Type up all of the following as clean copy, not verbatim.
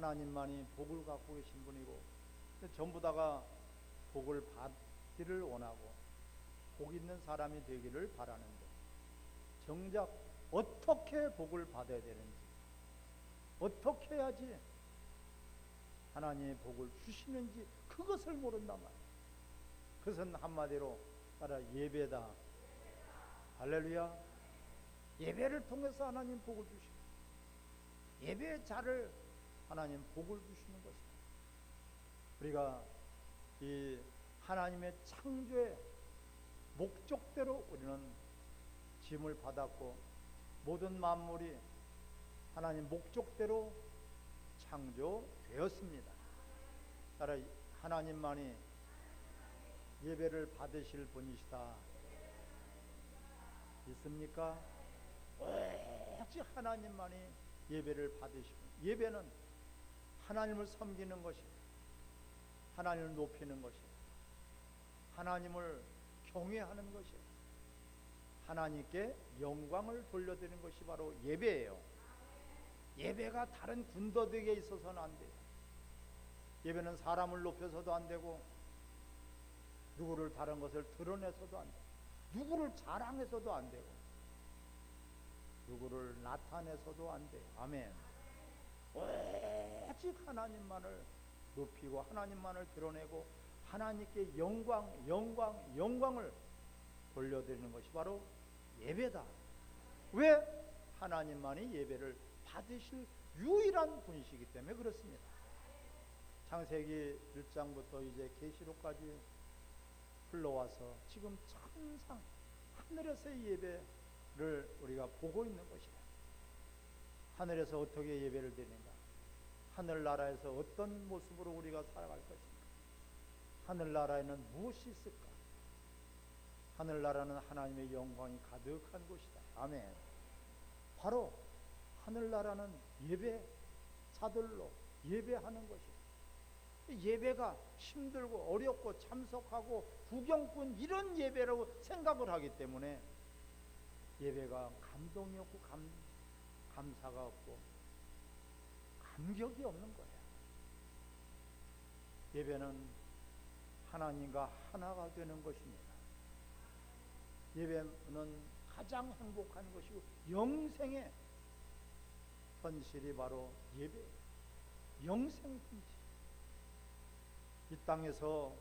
하나님만이 복을 갖고 계신 분이고 전부 다가 복을 받기를 원하고 복 있는 사람이 되기를 바라는데 정작 어떻게 복을 받아야 되는지, 어떻게 해야지 하나님의 복을 주시는지 그것을 모른단 말이에요. 그것은 한마디로 따라 예배다. 할렐루야. 예배를 통해서 하나님 복을 주시고 예배의 자를 하나님 복을 주시는 것입니다. 우리가 이 하나님의 창조의 목적대로 우리는 짐을 받았고 모든 만물이 하나님 목적대로 창조되었습니다. 따라 하나님만이 예배를 받으실 분이시다. 있습니까? 오직 하나님만이 예배를 받으시고, 예배는 하나님을 섬기는 것이고 하나님을 높이는 것이고 하나님을 경외하는 것이고 하나님께 영광을 돌려드리는 것이 바로 예배예요. 예배가 다른 군더더기에 있어서는 안 돼요. 예배는 사람을 높여서도 안 되고 누구를 다른 것을 드러내서도 안 되고 누구를 자랑해서도 안 되고 누구를 나타내서도 안 돼요. 아멘. 오직 하나님만을 높이고 하나님만을 드러내고 하나님께 영광을 돌려드리는 것이 바로 예배다. 왜? 하나님만이 예배를 받으실 유일한 분이시기 때문에 그렇습니다. 창세기 1장부터 이제 계시록까지 흘러와서 지금 천상 하늘에서의 예배를 우리가 보고 있는 것이에요. 하늘에서 어떻게 예배를 드리는가? 하늘나라에서 어떤 모습으로 우리가 살아갈 것인가? 하늘나라에는 무엇이 있을까? 하늘나라는 하나님의 영광이 가득한 곳이다. 아멘. 바로 하늘나라는 예배자들로 예배하는 것이에요. 예배가 힘들고 어렵고 참석하고 구경꾼 이런 예배라고 생각을 하기 때문에 예배가 감동이 없고 감사가 없고 감격이 없는 거예요. 예배는 하나님과 하나가 되는 것입니다. 예배는 가장 행복한 것이고 영생의 현실이 바로 예배예요. 영생 현실. 이 땅에서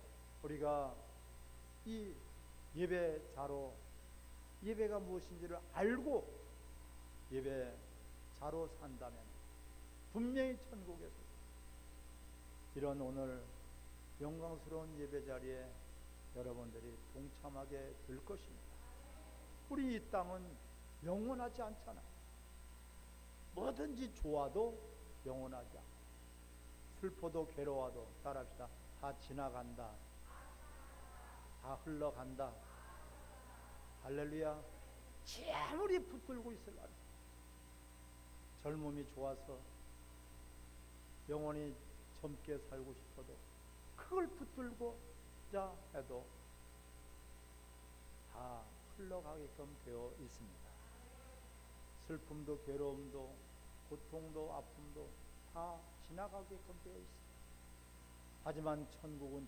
우리가 이 예배자로 예배가 무엇인지를 알고 예배자로 산다면 분명히 천국에서 이런 오늘 영광스러운 예배 자리에 여러분들이 동참하게 될 것입니다. 우리 이 땅은 영원하지 않잖아요. 뭐든지 좋아도 영원하지 않고 슬퍼도 괴로워도 따라합시다. 다 지나간다. 다 흘러간다. 할렐루야. 아무리 붙들고 있으려면 젊음이 좋아서 영원히 젊게 살고 싶어도 그걸 붙들고자 해도 다 흘러가게끔 되어 있습니다. 슬픔도 괴로움도 고통도 아픔도 다 지나가게끔 되어 있습니다. 하지만 천국은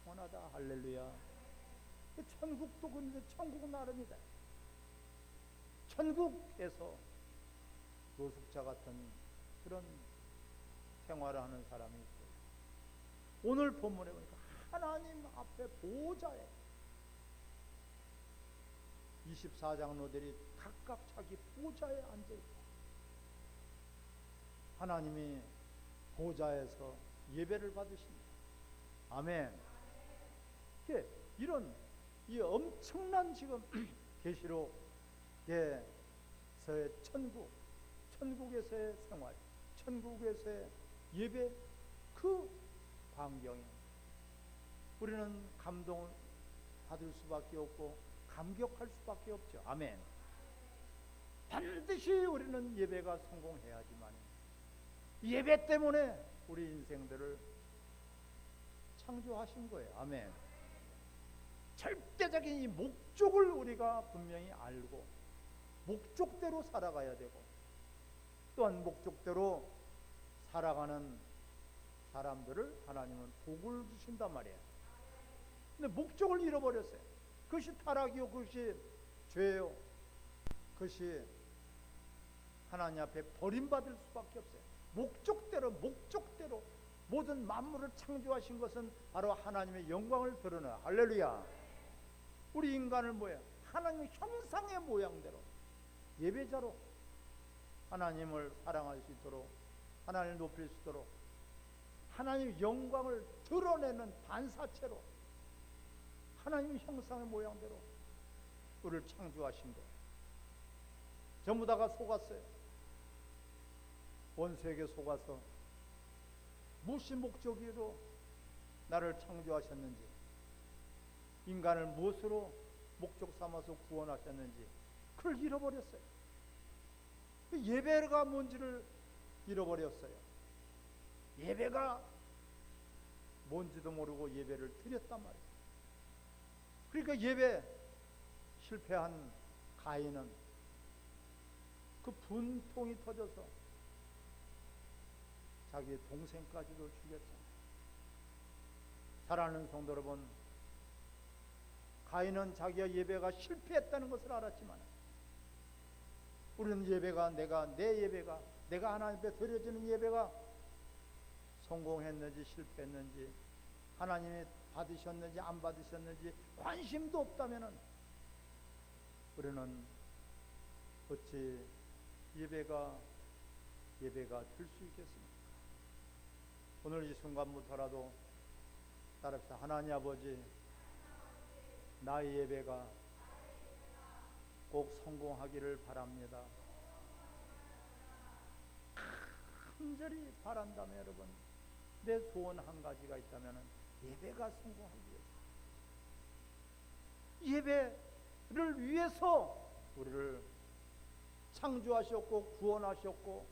영원하다. 할렐루야. 천국도 근데 천국은 나름이다. 천국에서 노숙자 같은 그런 생활을 하는 사람이 있고요. 오늘 본문에 보니까 하나님 앞에 보좌에 24장로들이 각각 자기 보좌에 앉아있다. 하나님이 보좌에서 예배를 받으십니다. 아멘. 이런 이 엄청난 지금 계시록에서의 천국에서의 생활, 천국에서의 예배 그 광경이 우리는 감동을 받을 수밖에 없고 감격할 수밖에 없죠. 아멘. 반드시 우리는 예배가 성공해야지만 예배 때문에 우리 인생들을 창조하신 거예요. 아멘. 절대적인 이 목적을 우리가 분명히 알고 목적대로 살아가야 되고 또한 목적대로 살아가는 사람들을 하나님은 복을 주신단 말이에요. 근데 목적을 잃어버렸어요. 그것이 타락이요, 그것이 죄요, 그것이 하나님 앞에 버림받을 수밖에 없어요. 목적대로 모든 만물을 창조하신 것은 바로 하나님의 영광을 드러내. 할렐루야. 우리 인간을 뭐예요? 하나님의 형상의 모양대로 예배자로 하나님을 사랑할 수 있도록, 하나님을 높일 수 있도록, 하나님의 영광을 드러내는 반사체로 하나님의 형상의 모양대로 우리를 창조하신 거예요. 전부 다가 속았어요. 원수에게 속아서 무슨 목적으로 나를 창조하셨는지, 인간을 무엇으로 목적 삼아서 구원하셨는지 그걸 잃어버렸어요. 예배가 뭔지를 잃어버렸어요. 예배가 뭔지도 모르고 예배를 드렸단 말이에요. 그러니까 예배 실패한 가인은 그 분통이 터져서 자기의 동생까지도 죽였잖아요. 사랑하는 성도 여러분, 가인은 자기가 예배가 실패했다는 것을 알았지만, 우리는 예배가 내 예배가, 내가 하나님 앞에 드려지는 예배가 성공했는지 실패했는지, 하나님이 받으셨는지 안 받으셨는지 관심도 없다면은 우리는 어찌 예배가 될 수 있겠습니까? 오늘 이 순간부터라도 따라합시다. 하나님 아버지, 나의 예배가 꼭 성공하기를 바랍니다. 간절히 바란다면 여러분, 내 소원 한 가지가 있다면 예배가 성공하기 위해서, 예배를 위해서 우리를 창조하셨고 구원하셨고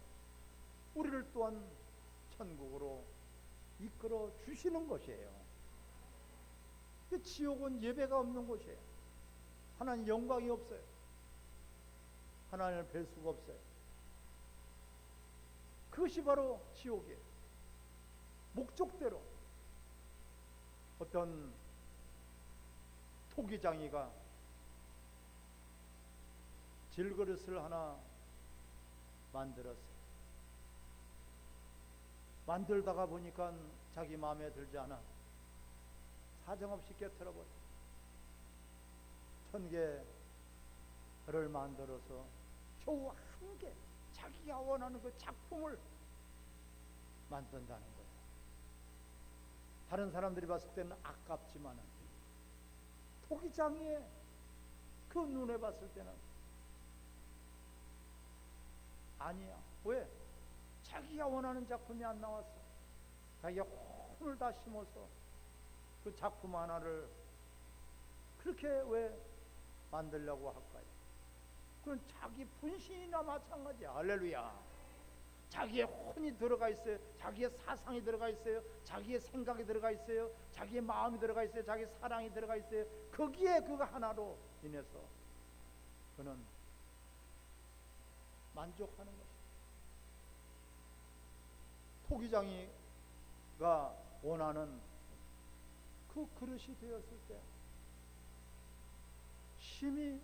우리를 또한 천국으로 이끌어 주시는 것이에요. 지옥은 예배가 없는 곳이에요. 하나님 영광이 없어요. 하나님을 뵐 수가 없어요. 그것이 바로 지옥이에요. 목적대로 어떤 토기장이가 질그릇을 하나 만들었어요. 만들다가 보니까 자기 마음에 들지 않아 사정없이 깨트려버려. 1000개를 만들어서 겨우 한 개, 자기가 원하는 그 작품을 만든다는 거예요. 다른 사람들이 봤을 때는 아깝지만 토기장의 그 눈에 봤을 때는 아니야. 왜? 자기가 원하는 작품이 안 나왔어. 자기가 혼을 다 심어서 그 작품 하나를 그렇게 왜 만들려고 할까요? 그건 자기 분신이나 마찬가지야. 할렐루야. 자기의 혼이 들어가 있어요. 자기의 사상이 들어가 있어요. 자기의 생각이 들어가 있어요. 자기의 마음이 들어가 있어요. 자기의 사랑이 들어가 있어요. 거기에 그거 하나로 인해서 그는 만족하는 것입니다. 토기장이가 원하는 그 그릇이 되었을 때 심히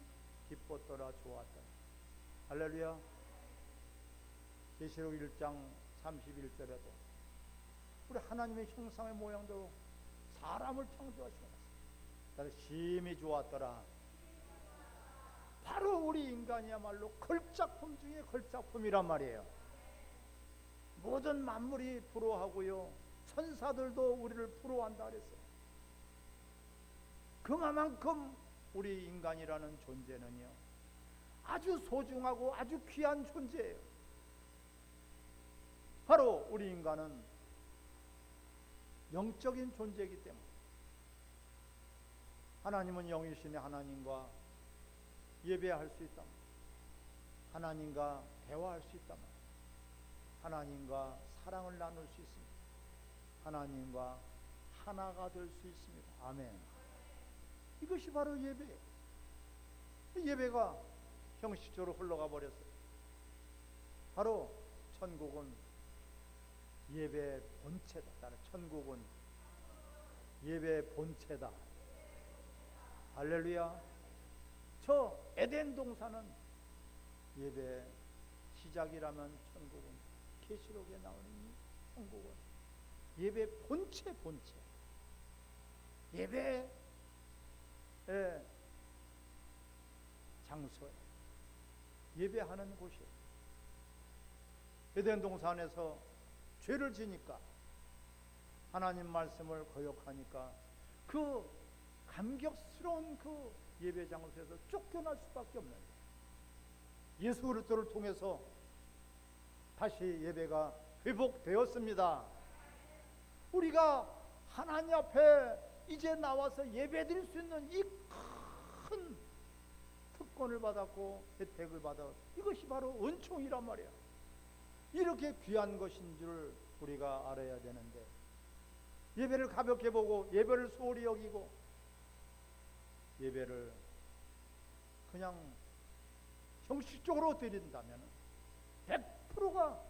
기뻤더라, 좋았더라. 할렐루야. 계시록 1장 31절에도 우리 하나님의 형상의 모양대로 사람을 창조하셨어요. 심히 좋았더라. 바로 우리 인간이야말로 걸작품 중에 걸작품이란 말이에요. 모든 만물이 부러워하고요, 천사들도 우리를 부러워한다 그랬어요. 그만큼 우리 인간이라는 존재는요 아주 소중하고 아주 귀한 존재예요. 바로 우리 인간은 영적인 존재이기 때문에 하나님은 영이신 하나님과 예배할 수 있다, 하나님과 대화할 수 있다, 하나님과 사랑을 나눌 수 있습니다. 하나님과 하나가 될 수 있습니다. 아멘. 이것이 바로 예배예요. 예배가 형식적으로 흘러가 버렸어요. 바로 천국은 예배 본체다. 따라 천국은 예배 본체다. 할렐루야. 저 에덴 동산은 예배 시작이라면 천국은 계시록에 나오는 이 천국은 예배 본체 예배의 장소에 예배하는 곳이에요. 에덴 동산에서 죄를 지니까 하나님 말씀을 거역하니까 그 감격스러운 그 예배 장소에서 쫓겨날 수밖에 없는 거예요. 예수 그리스도를 통해서 다시 예배가 회복되었습니다. 우리가 하나님 앞에 이제 나와서 예배드릴 수 있는 이 큰 특권을 받았고 혜택을 받아, 이것이 바로 은총이란 말이야. 이렇게 귀한 것인 줄 우리가 알아야 되는데, 예배를 가볍게 보고 예배를 소홀히 여기고 예배를 그냥 형식적으로 드린다면 100%가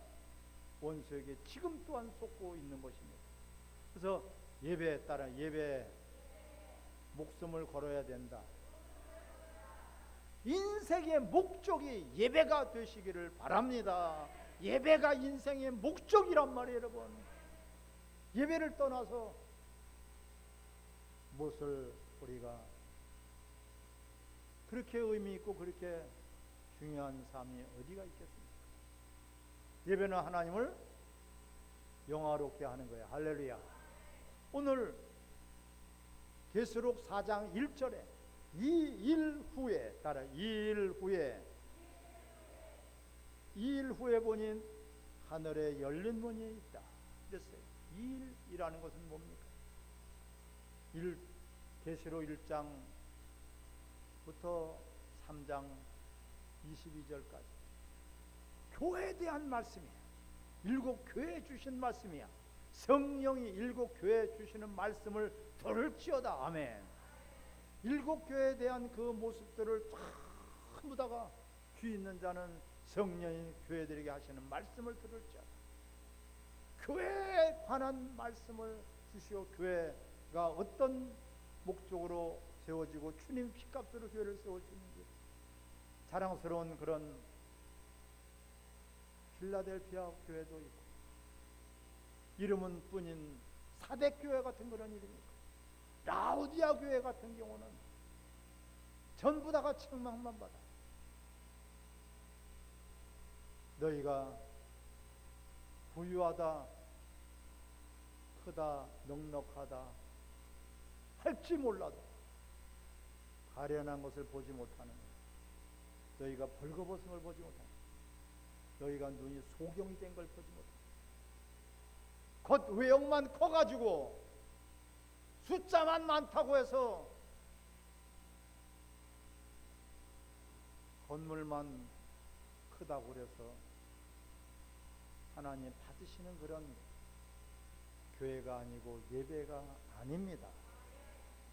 원수에게 지금 또한 속고 있는 것입니다. 그래서 예배에 따라 예배에 목숨을 걸어야 된다. 인생의 목적이 예배가 되시기를 바랍니다. 예배가 인생의 목적이란 말이에요, 여러분. 예배를 떠나서 무엇을 우리가 그렇게 의미 있고 그렇게 중요한 삶이 어디가 있겠습니까? 예배는 하나님을 영화롭게 하는 거예요. 할렐루야. 오늘 계시록 4장 1절에 이 일 후에, 따라 이 일 후에 보니 하늘에 열린 문이 있다 그랬어요. 이 일이라는 것은 뭡니까? 계시록 1장부터 3장 22절까지 교회에 대한 말씀이야. 일곱 교회에 주신 말씀이야. 성령이 일곱 교회에 주시는 말씀을 들을지어다. 아멘. 일곱 교회에 대한 그 모습들을 전부 다가 귀 있는 자는 성령이 교회들에게 하시는 말씀을 들을지어다. 교회에 관한 말씀을 주시오. 교회가 어떤 목적으로 세워지고 주님 피값으로 교회를 세워주는지 자랑스러운 그런 필라델피아 교회도 있고, 이름은 뿐인 사대교회 같은 그런 이름이고, 라오디아 교회 같은 경우는 전부 다가 책망만 받아. 너희가 부유하다, 크다, 넉넉하다 할지 몰라도 가련한 것을 보지 못하는, 너희가 벌거벗은 걸 보지 못하는, 너희가 눈이 소경이 된 걸 보지 못하는, 겉 외형만 커가지고 숫자만 많다고 해서 건물만 크다고 그래서 하나님 받으시는 그런 교회가 아니고 예배가 아닙니다.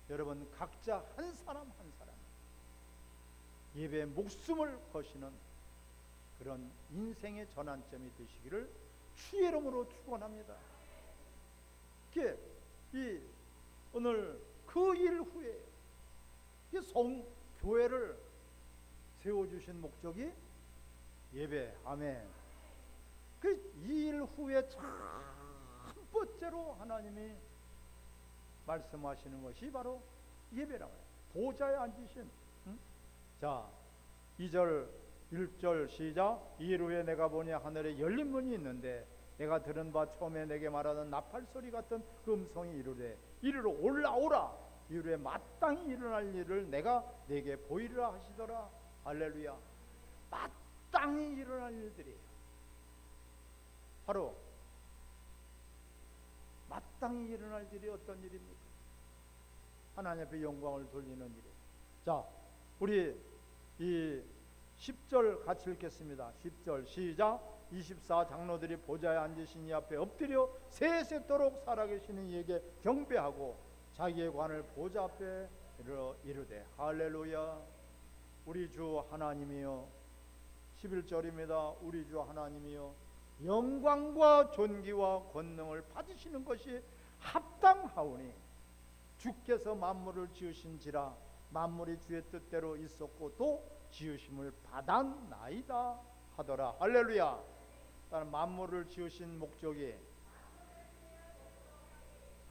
여러분, 각자 한 사람 한 사람 예배에 목숨을 거시는 그런 인생의 전환점이 되시기를 주의 이름으로 축원합니다. 오늘 그 일 후에 교회를 세워주신 목적이 예배. 아멘. 이 일 후에 첫 번째로 하나님이 말씀하시는 것이 바로 예배라고 해요. 보좌에 앉으신. 자, 2절 1절 시작. 이 일 후에 내가 보니 하늘에 열린 문이 있는데 내가 들은 바 처음에 내게 말하던 나팔 소리 같은 그 음성이 이르러 올라오라. 이후에 마땅히 일어날 일을 내가 내게 보이리라 하시더라. 할렐루야. 마땅히 일어날 일들이에요. 바로 마땅히 일어날 일이 어떤 일입니까? 하나님 앞에 영광을 돌리는 일이에요. 자, 우리 이 10절 같이 읽겠습니다. 10절 시작. 24 장로들이 보좌에 앉으신 이 앞에 엎드려 세세토록 살아계시는 이에게 경배하고 자기의 관을 보좌 앞에 이르되 할렐루야. 우리 주 하나님이여. 11절입니다. 우리 주 하나님이여 영광과 존귀와 권능을 받으시는 것이 합당하오니 주께서 만물을 지으신지라 만물이 주의 뜻대로 있었고 또 지으심을 받았나이다 하더라. 할렐루야. 만물을 지으신 목적이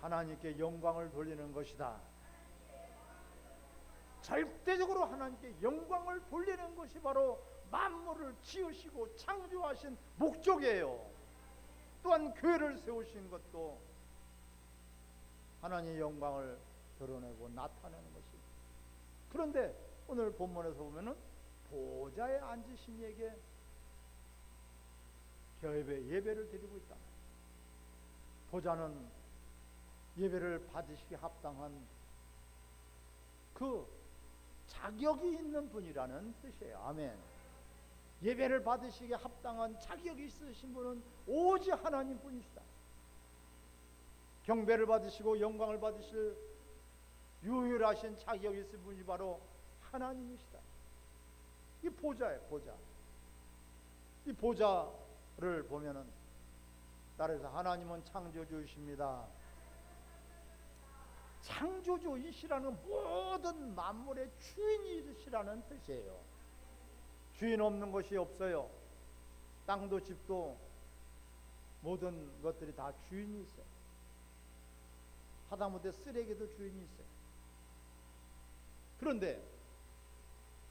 하나님께 영광을 돌리는 것이다. 절대적으로 하나님께 영광을 돌리는 것이 바로 만물을 지으시고 창조하신 목적이에요. 또한 교회를 세우신 것도 하나님의 영광을 드러내고 나타내는 것이. 그런데 오늘 본문에서 보면은 보좌에 앉으신 이에게 예배를 드리고 있다. 보좌는 예배를 받으시기 합당한 그 자격이 있는 분이라는 뜻이에요. 아멘. 예배를 받으시기에 합당한 자격이 있으신 분은 오직 하나님 분이시다. 경배를 받으시고 영광을 받으실 유일하신 자격이 있을 분이 바로 하나님이시다. 이 보좌예요. 보좌. 이 보좌를 보면은 따라서 하나님은 창조주이십니다. 창조주이시라는 모든 만물의 주인이시라는 뜻이에요. 주인 없는 것이 없어요. 땅도 집도 모든 것들이 다 주인이 있어요. 하다못해 쓰레기도 주인이 있어요. 그런데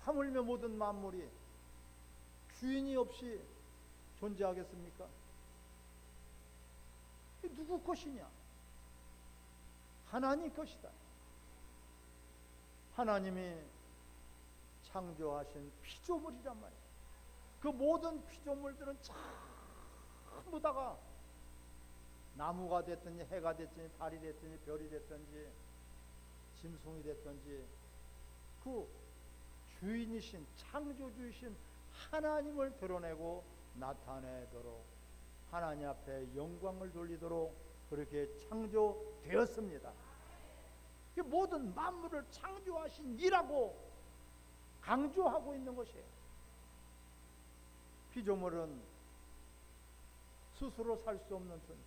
하물며 모든 만물이 주인이 없이 존재하겠습니까? 이게 누구 것이냐? 하나님 것이다. 하나님이 창조하신 피조물이란 말이에요. 그 모든 피조물들은 전부 다가 나무가 됐든지 해가 됐든지 달이 됐든지 별이 됐든지 짐승이 됐든지 그 주인이신 창조주이신 하나님을 드러내고 나타내도록 하나님 앞에 영광을 돌리도록 그렇게 창조되었습니다. 모든 만물을 창조하신 이라고 강조하고 있는 것이에요. 피조물은 스스로 살 수 없는 존재.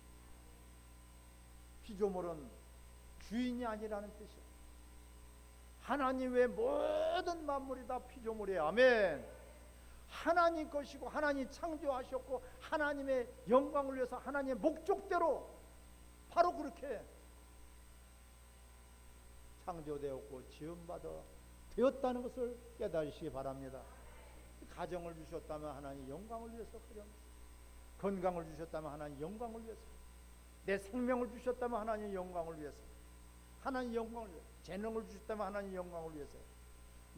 피조물은 주인이 아니라는 뜻이에요. 하나님 외 모든 만물이 다 피조물이에요. 아멘. 하나님 것이고 하나님 창조하셨고 하나님의 영광을 위해서 하나님의 목적대로 바로 그렇게 창조되었고 지음받아 되었다는 것을 깨달으시기 바랍니다. 가정을 주셨다면 하나님 영광을 위해서 그런 건강을 주셨다면 하나님 영광을 위해서 내 생명을 주셨다면 하나님 영광을 위해서 하나님 영광을 위해서 재능을 주셨다면 하나님 영광을 위해서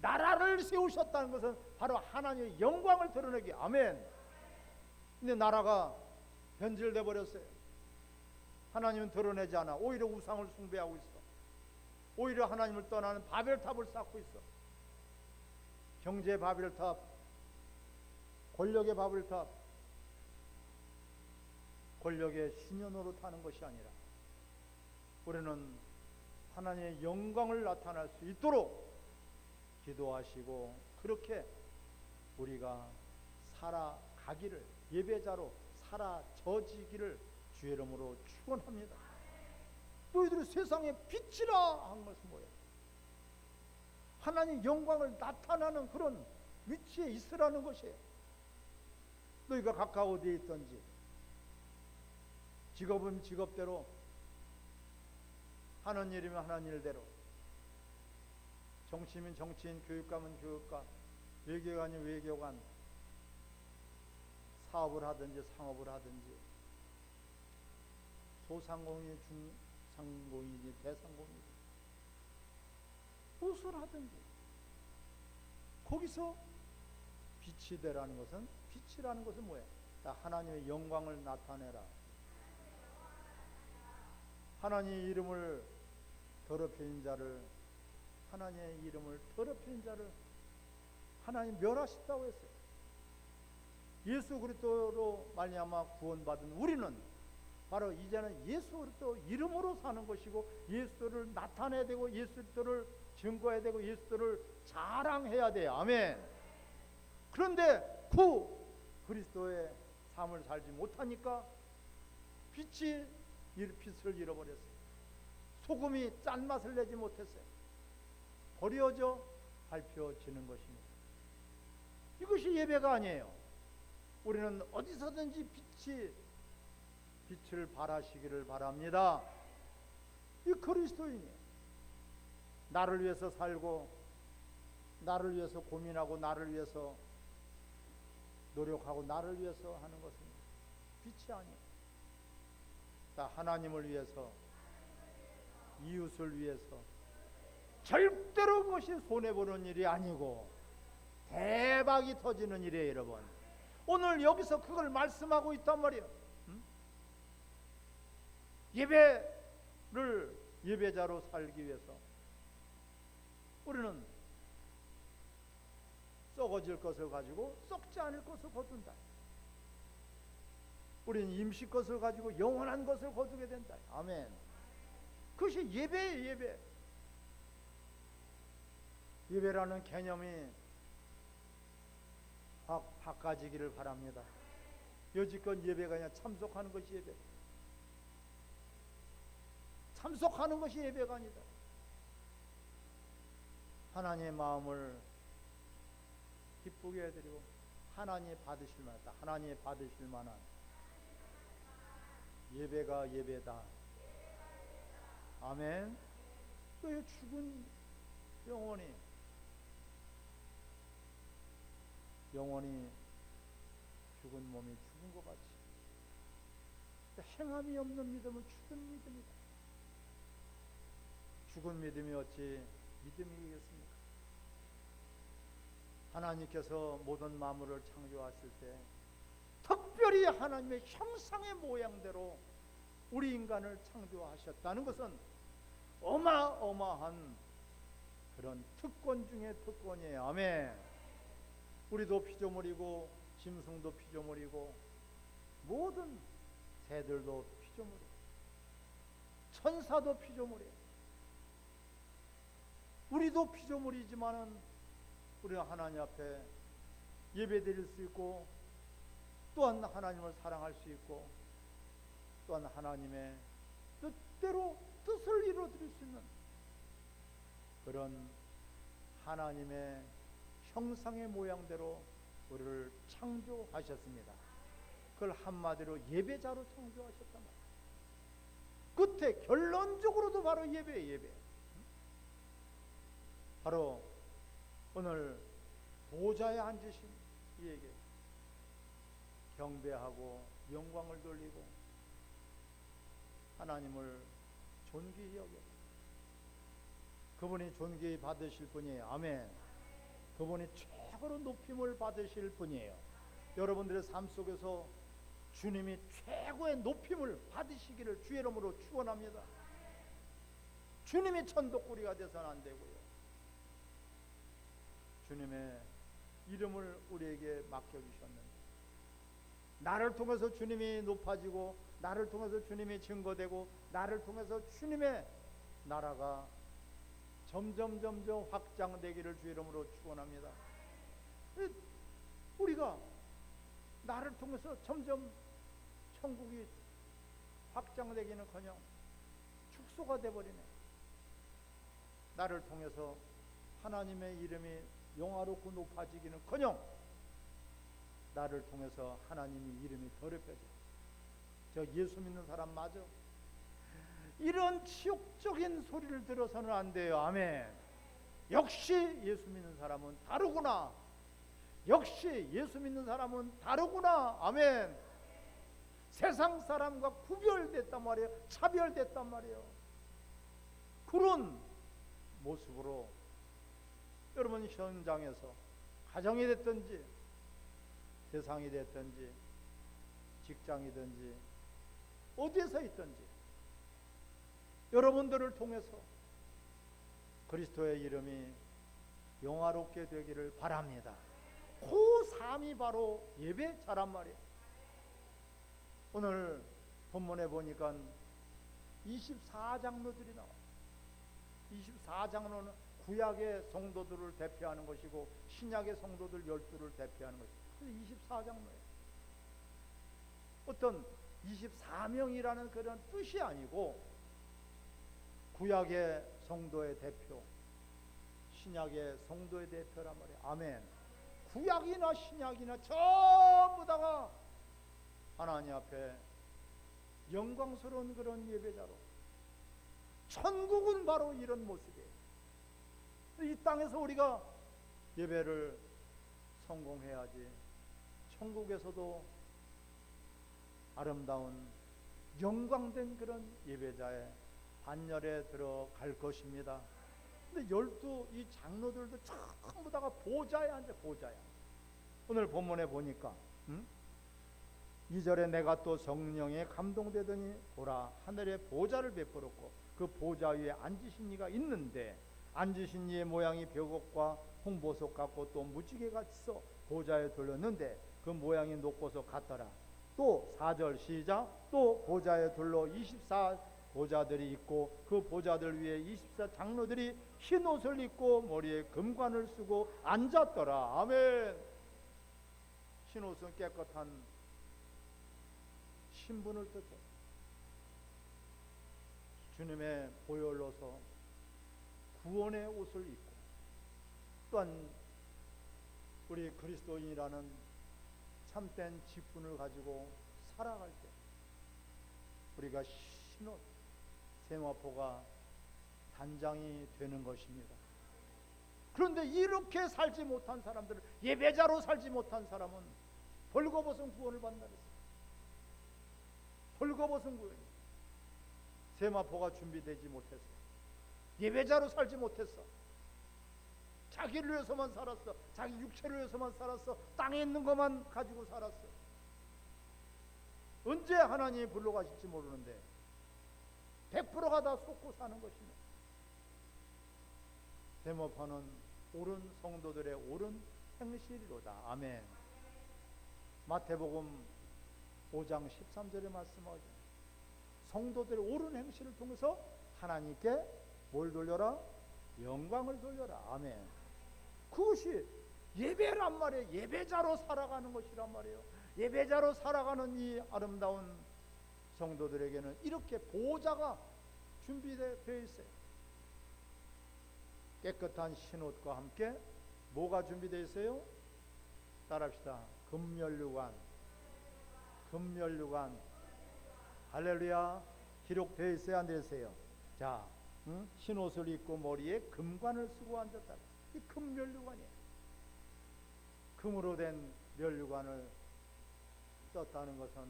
나라를 세우셨다는 것은 바로 하나님의 영광을 드러내기. 아멘. 근데 나라가 변질돼 버렸어요. 하나님은 드러내지 않아. 오히려 우상을 숭배하고 있어. 오히려 하나님을 떠나는 바벨탑을 쌓고 있어. 경제의 바벨탑, 권력의 바벨탑, 권력의 신현으로 타는 것이 아니라 우리는 하나님의 영광을 나타낼 수 있도록 기도하시고 그렇게 우리가 살아가기를, 예배자로 살아져지기를 주의 이름으로 축원합니다. 너희들이 세상의 빛이라 한 것은 뭐예요? 하나님 영광을 나타나는 그런 위치에 있으라는 것이에요. 너희가 각각 어디에 있든지 직업은 직업대로, 하는 일이면 하는 일대로, 정치인은 정치인, 교육가면 교육가, 외교관이면 외교관, 사업을 하든지 상업을 하든지, 소상공인이 중상공인이 대상공인이 무엇을 하든지 거기서 빛이 되라는 것은, 빛이라는 것은 뭐예요? 하나님의 영광을 나타내라. 하나님의 이름을 더럽히는 자를, 하나님의 이름을 더럽히는 자를 하나님 멸하셨다고 했어요. 예수 그리스도로 말미암아 구원받은 우리는 바로 이제는 예수 그리스도 이름으로 사는 것이고 예수를 나타내야 되고 예수를 증거해야 되고 예수를 자랑해야 돼요. 아멘. 그런데 그 그리스도의 삶을 살지 못하니까 빛을 잃어버렸어요. 소금이 짠맛을 내지 못했어요. 버려져 밟혀지는 것입니다. 이것이 예배가 아니에요. 우리는 어디서든지 빛을 발하시기를 바랍니다. 이 그리스도인이에요. 나를 위해서 살고 나를 위해서 고민하고 나를 위해서 노력하고 나를 위해서 하는 것은 빛이 아니에요. 다 하나님을 위해서, 이웃을 위해서. 절대로 그것이 손해보는 일이 아니고 대박이 터지는 일이에요. 여러분, 오늘 여기서 그걸 말씀하고 있단 말이에요. 예배를 예배자로 살기 위해서 우리는 썩어질 것을 가지고 썩지 않을 것을 거둔다. 우리는 임시 것을 가지고 영원한 것을 거두게 된다. 아멘. 그것이 예배예요. 예배. 예배라는 개념이 바꿔지기를 바랍니다. 여지껏 예배가 아니라 참석하는 것이 예배. 참석하는 것이 예배가 아니다. 하나님의 마음을 기쁘게 해드리고 하나님이 받으실 만하다. 하나님이 받으실 만한 예배가 예배다. 아멘. 그 죽은 영혼이 죽은 몸이 죽은 것 같이 행함이 없는 믿음은 죽은 믿음이다. 죽은 믿음이 어찌 믿음이겠습니까? 하나님께서 모든 만물을 창조하실 때 특별히 하나님의 형상의 모양대로 우리 인간을 창조하셨다는 것은 어마어마한 그런 특권 중에 특권이에요. 아멘. 우리도 피조물이고 짐승도 피조물이고 모든 새들도 피조물이고 천사도 피조물이에요. 우리도 피조물이지만은 우리는 하나님 앞에 예배드릴 수 있고 또한 하나님을 사랑할 수 있고 또한 하나님의 뜻대로 뜻을 이루어드릴 수 있는 그런 하나님의 형상의 모양대로 우리를 창조하셨습니다. 그걸 한마디로 예배자로 창조하셨단 말이에요. 끝에 결론적으로도 바로 예배예요. 예배. 바로 오늘 보좌에 앉으신 이에게 경배하고 영광을 돌리고 하나님을 존귀히 여겨 그분이 존귀히 받으실 분이에요. 아멘. 그분이 최고로 높임을 받으실 분이에요. 여러분들의 삶 속에서 주님이 최고의 높임을 받으시기를 주의 이름으로 축원합니다. 주님이 천덕꾸리가 되서는 안 되고요. 주님의 이름을 우리에게 맡겨주셨는데 나를 통해서 주님이 높아지고 나를 통해서 주님이 증거되고 나를 통해서 주님의 나라가 점점 확장되기를 주의 이름으로 축원합니다. 우리가 나를 통해서 점점 천국이 확장되기는커녕 축소가 되어버리네. 나를 통해서 하나님의 이름이 영화롭고 높아지기는커녕 나를 통해서 하나님의 이름이 더럽혀져. 저 예수 믿는 사람 맞아? 이런 치욕적인 소리를 들어서는 안 돼요. 아멘. 역시 예수 믿는 사람은 다르구나. 역시 예수 믿는 사람은 다르구나. 아멘. 세상 사람과 구별됐단 말이에요. 차별됐단 말이에요. 그런 모습으로 여러분 현장에서 가정이 됐든지 세상이 됐든지 직장이든지 어디에서 있든지 여러분들을 통해서 그리스도의 이름이 영화롭게 되기를 바랍니다. 그 삶이 바로 예배자란 말이에요. 오늘 본문에 보니까 24장로들이 나와요. 24장로는 구약의 성도들을 대표하는 것이고 신약의 성도들 12를 대표하는 것이고 24장로예요. 어떤 24명이라는 그런 뜻이 아니고 구약의 성도의 대표, 신약의 성도의 대표란 말이에요. 아멘. 구약이나 신약이나 전부 다가 하나님 앞에 영광스러운 그런 예배자로, 천국은 바로 이런 모습이에요. 이 땅에서 우리가 예배를 성공해야지 천국에서도 아름다운 영광된 그런 예배자의 반열에 들어갈 것입니다. 근데 12 이 장로들도 전부 다가 보좌에 앉아. 보좌야. 오늘 본문에 보니까 2절에 내가 또 성령에 감동되더니 보라 하늘에 보좌를 베풀었고 그 보좌 위에 앉으신 이가 있는데 앉으신 이의 모양이 벽옥과 홍보석 같고 또 무지개 같이 보좌에 둘렀는데 그 모양이 높고서 같더라. 또 4절 시작. 또 보좌에 둘러 24 보좌들이 있고 그 보좌들 위에 24 장로들이 흰 옷을 입고 머리에 금관을 쓰고 앉았더라. 아멘. 흰 옷은 깨끗한 신분을 뜻해. 주님의 보혈로서 구원의 옷을 입고, 또한 우리 그리스도인이라는 참된 직분을 가지고 살아갈 때 우리가 흰옷 세마포가 단장이 되는 것입니다. 그런데 이렇게 살지 못한 사람들은, 예배자로 살지 못한 사람은 벌거벗은 구원을 받는다 그랬어요. 벌거벗은 구원. 세마포가 준비되지 못했어. 예배자로 살지 못했어. 자기를 위해서만 살았어. 자기 육체를 위해서만 살았어. 땅에 있는 것만 가지고 살았어. 언제 하나님이 불러가실지 모르는데 100%가 다 쏟고 사는 것입니다. 세마포는 옳은 성도들의 옳은 행실이로다. 아멘. 마태복음 5장 13절에 말씀하죠. 성도들의 옳은 행실을 통해서 하나님께 뭘 돌려라? 영광을 돌려라. 아멘. 그것이 예배란 말이에요. 예배자로 살아가는 것이란 말이에요. 예배자로 살아가는 이 아름다운 성도들에게는 이렇게 보좌가 준비되어 있어요. 깨끗한 흰옷과 함께 뭐가 준비되어 있어요? 따라합시다. 금면류관. 금면류관. 할렐루야. 기록되어 있어요? 안 되어 있어요? 자, 흰옷을 입고 머리에 금관을 쓰고 앉았다. 이 금면류관이에요. 금으로 된 면류관을 썼다는 것은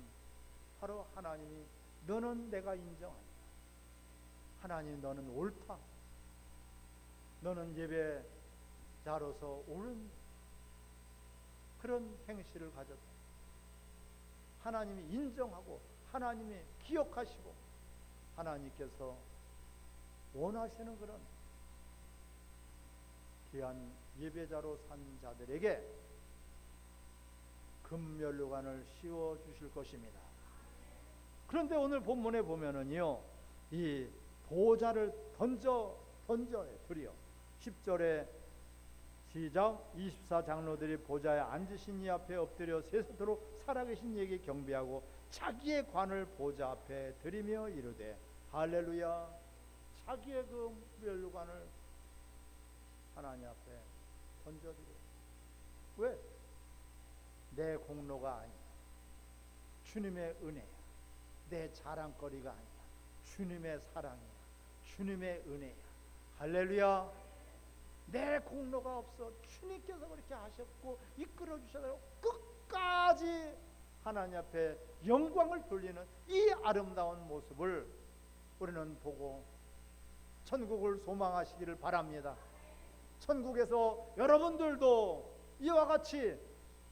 바로 하나님이 너는 내가 인정한다. 하나님 너는 옳다. 너는 예배자로서 옳은 그런 행실을 가졌다. 하나님이 인정하고 하나님이 기억하시고 하나님께서 원하시는 그런 귀한 예배자로 산 자들에게 금면류관을 씌워 주실 것입니다. 그런데 오늘 본문에 보면은요, 이 보좌를 던져요. 드려. 10절에 시작. 24 장로들이 보좌에 앉으신 이 앞에 엎드려 세세토록 살아계신 이에게 경배하고 자기의 관을 보좌 앞에 드리며 이르되 할렐루야. 자기의 그 면류관을 하나님 앞에 던져드려요. 왜? 내 공로가 아니야. 주님의 은혜야. 내 자랑거리가 아니야. 주님의 사랑이야. 주님의 은혜야. 할렐루야. 내 공로가 없어. 주님께서 그렇게 하셨고 이끌어 주셔서 끝까지 하나님 앞에 영광을 돌리는 이 아름다운 모습을 우리는 보고 천국을 소망하시기를 바랍니다. 천국에서 여러분들도 이와 같이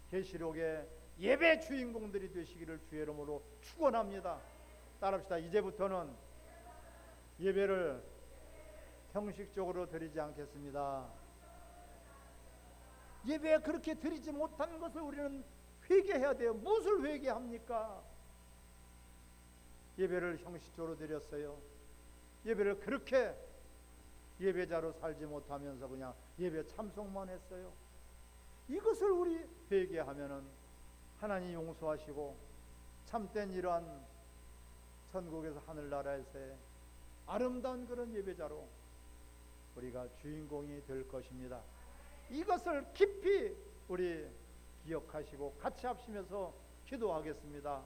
계시록의 예배 주인공들이 되시기를 주의 이름으로 축원합니다. 따라합시다. 이제부터는 예배를 형식적으로 드리지 않겠습니다. 예배 그렇게 드리지 못한 것을 우리는 회개해야 돼요. 무엇을 회개합니까? 예배를 형식적으로 드렸어요. 예배를 그렇게 예배자로 살지 못하면서 그냥 예배 참석만 했어요. 이것을 우리 회개하면은 하나님 용서하시고 참된 이러한 천국에서 하늘나라에서의 아름다운 그런 예배자로 우리가 주인공이 될 것입니다. 이것을 깊이 우리 기억하시고 같이 합심해서 기도하겠습니다.